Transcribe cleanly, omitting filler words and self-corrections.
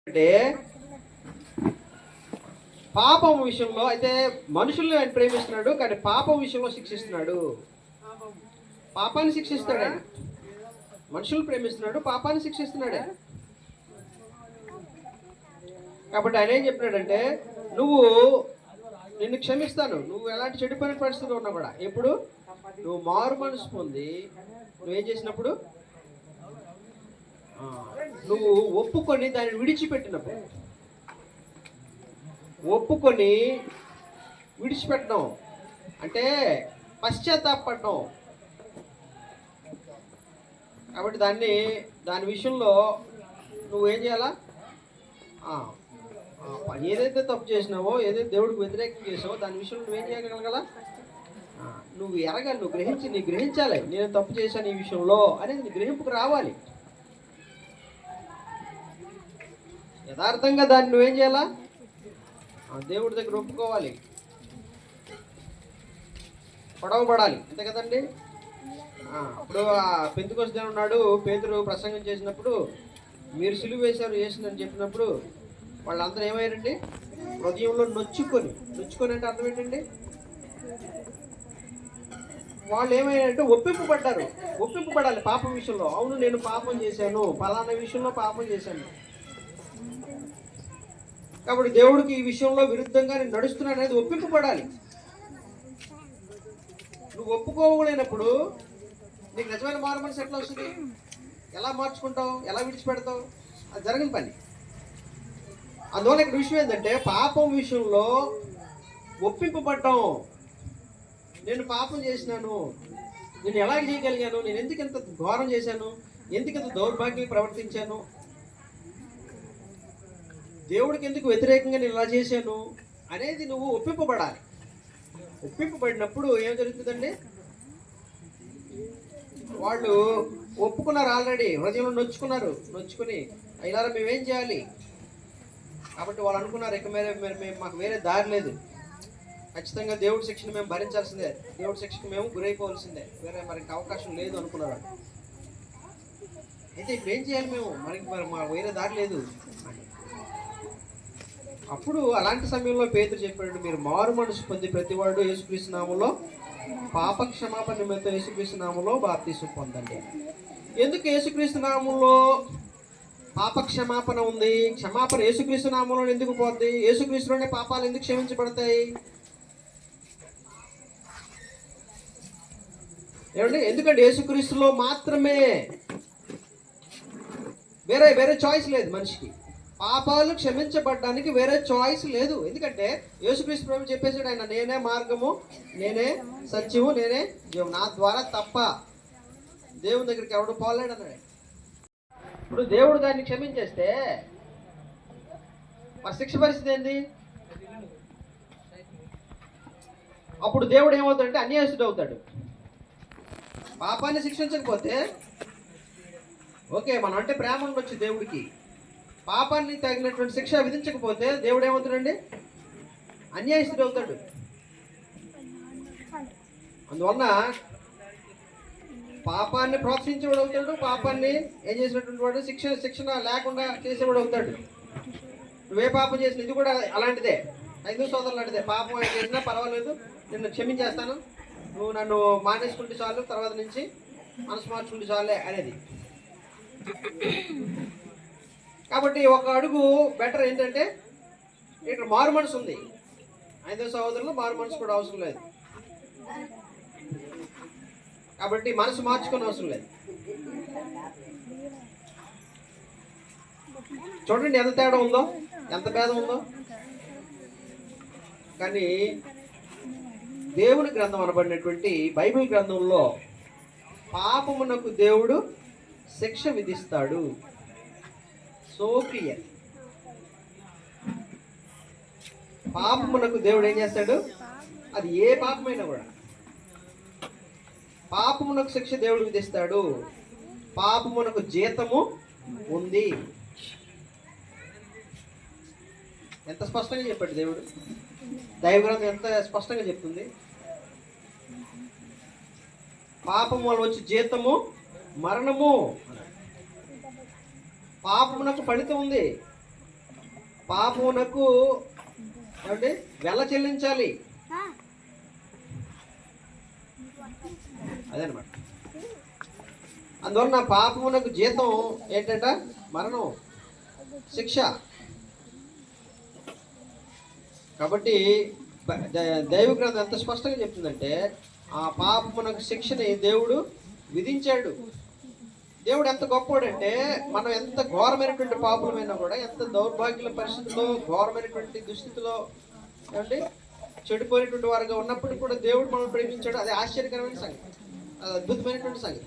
అంటే పాపం విషయంలో అయితే మనుషుల్ని ఆయన ప్రేమిస్తున్నాడు, కానీ పాపం విషయంలో శిక్షిస్తున్నాడు. పాపాన్ని శిక్షిస్తాడు ఆయన. మనుషులు ప్రేమిస్తున్నాడు, పాపాన్ని శిక్షిస్తున్నాడు ఆయన. కాబట్టి ఆయన ఏం చెప్పినాడంటే, నిన్ను క్షమిస్తాను, నువ్వు ఎలాంటి చెడిపోయిన పరిస్థితులు ఉన్నా కూడా. ఎప్పుడు నువ్వు మారు మనసు పొంది నువ్వేం చేసినప్పుడు, నువ్వు ఒప్పుకొని దాన్ని విడిచిపెట్టినప్పుడు, ఒప్పుకొని విడిచిపెట్టడం అంటే పశ్చాత్తాపడడం. కాబట్టి దాని విషయంలో నువ్వేం చేయాలా? ఏదైతే తప్పు చేసినావో, ఏదైతే దేవుడికి వ్యతిరేకం చేసావో దాని విషయంలో నువ్వేం చేయగలగాల? నువ్వు ఎరగాలి, నువ్వు గ్రహించాలి. నేను తప్పు చేశాను ఈ విషయంలో అనేది నీ గ్రహింపుకు రావాలి. యథార్థంగా దాన్ని నువ్వేం చేయాలా? దేవుడి దగ్గర ఒప్పుకోవాలి, పొడవబడాలి, అంతే కదండి. అప్పుడు పెంతెకొస్తు దినం నాడు పేతురు ప్రసంగం చేసినప్పుడు, మీరు సిలువ వేశారు యేసుని చెప్పినప్పుడు వాళ్ళందరూ ఏమయ్యారండి? హృదయంలో నొచ్చుకొని అంటే అర్థం ఏంటండి? వాళ్ళు ఏమయ్యారంటే ఒప్పింపబడాలి పాపం విషయంలో. అవును, నేను పాపం చేశాను, ఫలానా విషయంలో పాపం చేశాను, కాబట్టి దేవుడికి ఈ విషయంలో విరుద్ధంగా నేను నడుస్తున్నాను అనేది ఒప్పింపబడాలి. నువ్వు ఒప్పుకోలేనప్పుడు నీకు నిజమైన మారు మనసు ఎట్లా వస్తుంది? ఎలా మార్చుకుంటావు? ఎలా విడిచిపెడతావు? అది జరగని పని. అందువల్ల ఇక్కడ విషయం ఏంటంటే, పాపం విషయంలో ఒప్పింపబడ్డం. నేను పాపం చేసినాను, నేను ఎలా చేయగలిగాను, నేను ఎందుకు ఇంత ఘోరం చేశాను, ఎందుకు ఇంత దౌర్భాగ్యం ప్రవర్తించాను, దేవుడికి ఎందుకు వ్యతిరేకంగా నేను ఇలా చేశాను అనేది నువ్వు ఒప్పింపబడాలి. ఒప్పింపబడినప్పుడు ఏం జరుగుతుందండి? వాళ్ళు ఒప్పుకున్నారు, ఆల్రెడీ హృదయంలో నొచ్చుకుని ఇలా మేమేం చేయాలి? కాబట్టి వాళ్ళు అనుకున్నారు, ఇక మేము మాకు వేరే దారి లేదు, ఖచ్చితంగా దేవుడి శిక్షను మేము భరించాల్సిందే, దేవుడి శిక్షకు మేము గురైపోవాల్సిందే, వేరే మరి అవకాశం లేదు అనుకున్నారు. అయితే ఇప్పుడు ఏం చేయాలి మేము? మరి మాకు వేరే దారి లేదు. అప్పుడు అలాంటి సమయంలో పేతురు చెప్పాడు, మీరు మారు మనసు పొంది ప్రతివాడు యేసుక్రీస్తు నామములో పాప క్షమాపణ నిమిత్తం యేసుక్రీస్తు నామములో బాప్తీసం పొందండి. ఎందుకు యేసుక్రీస్తు నామములో పాప క్షమాపణ ఉంది? క్షమాపణ యేసుక్రీస్తు నామములో ఎందుకు పోద్ది? యేసుక్రీస్తులోనే పాపాలు ఎందుకు క్షమించబడతాయి? ఏమండి? ఎందుకంటే యేసుక్రీస్తులో మాత్రమే, వేరే చాయిస్ లేదు మనిషికి. పాపాలు క్షమించబడ్డానికి వేరే చాయిస్ లేదు. ఎందుకంటే యేసుక్రీస్తు ప్రభువు చెప్పేసాడు, ఆయన నేనే మార్గము, నేనే సత్యము, నేనే జీవం, నా ద్వారా తప్ప దేవుని దగ్గరికి ఎవడు పోలేడు అన్నాడు. ఇప్పుడు దేవుడు దాన్ని క్షమించేస్తే మరి శిక్ష పరిస్థితి ఏంది? అప్పుడు దేవుడు ఏమవుతాడంటే అన్యాయస్తుడు అవుతాడు. పాపాన్ని శిక్షించకపోతే ఓకే, మనం అంటే ప్రేమ ఉండొచ్చు దేవుడికి. పాపాన్ని తగినటువంటి శిక్ష విధించకపోతే దేవుడు ఏమవుతాడండి? అన్యాయస్తుడు అవుతాడు. అందువలన పాపాన్ని ప్రోత్సహించేవాడు అవుతాడు, పాపాన్ని ఏం చేసినటువంటి వాడు శిక్షణ లేకుండా చేసేవాడు అవుతాడు. నువ్వే పాపం చేసిన, ఇది కూడా అలాంటిదే, ఐదు సోదరులు లాంటిదే. పాపం చేసినా పర్వాలేదు, నిన్ను క్షమించేస్తాను, నువ్వు నన్ను మానేసుకుంటే చాలు, తర్వాత నుంచి మనసు మార్చుకుంటే చాలే అనేది. కాబట్టి ఒక అడుగు బెటర్ ఏంటంటే, ఇక్కడ మారు మనసు ఉంది, ఐదో సహోదరులు మారు మనసు కూడా అవసరం లేదు. కాబట్టి మనసు మార్చుకునే అవసరం లేదు. చూడండి ఎంత తేడా ఉందో, ఎంత భేదం ఉందో. కానీ దేవుని గ్రంథం అనబడినటువంటి బైబిల్ గ్రంథంలో పాపమునకు దేవుడు శిక్ష విధిస్తాడు. So clear. పాపమునకు దేవుడు ఏం చేస్తాడు? అది ఏ పాపమైనా కూడా పాపమునకు శిక్ష దేవుడు విధిస్తాడు. పాపమునకు జీతము ఉంది. ఎంత స్పష్టంగా చెప్పాడు దేవుడు. దైవగ్రంథం ఎంత స్పష్టంగా చెప్తుంది. పాపం వల్ల వచ్చి జీతము మరణము. పాపమునకు ఫలితం ఉంది. పాపమునకు ఏమండి వెల చెల్లించాలి. అదనమాట. అందువలన పాపమునకు జీతం ఏంటంట? మరణం, శిక్ష. కాబట్టి దైవ గ్రంథం ఎంత స్పష్టంగా చెప్తుందంటే ఆ పాపమునకు శిక్షని దేవుడు విధించాడు. దేవుడు ఎంత గొప్పవాడంటే మనం ఎంత ఘోరమైనటువంటి పాపులమైనా కూడా, ఎంత దౌర్భాగ్యుల పరిస్థితుల్లో, ఘోరమైనటువంటి దుస్థితిలో ఏమంటే చెడిపోయినటువంటి వారుగా ఉన్నప్పటికీ కూడా దేవుడు మనం ప్రేమించాడు. అది ఆశ్చర్యకరమైన సంగతి, అది అద్భుతమైనటువంటి సంగతి.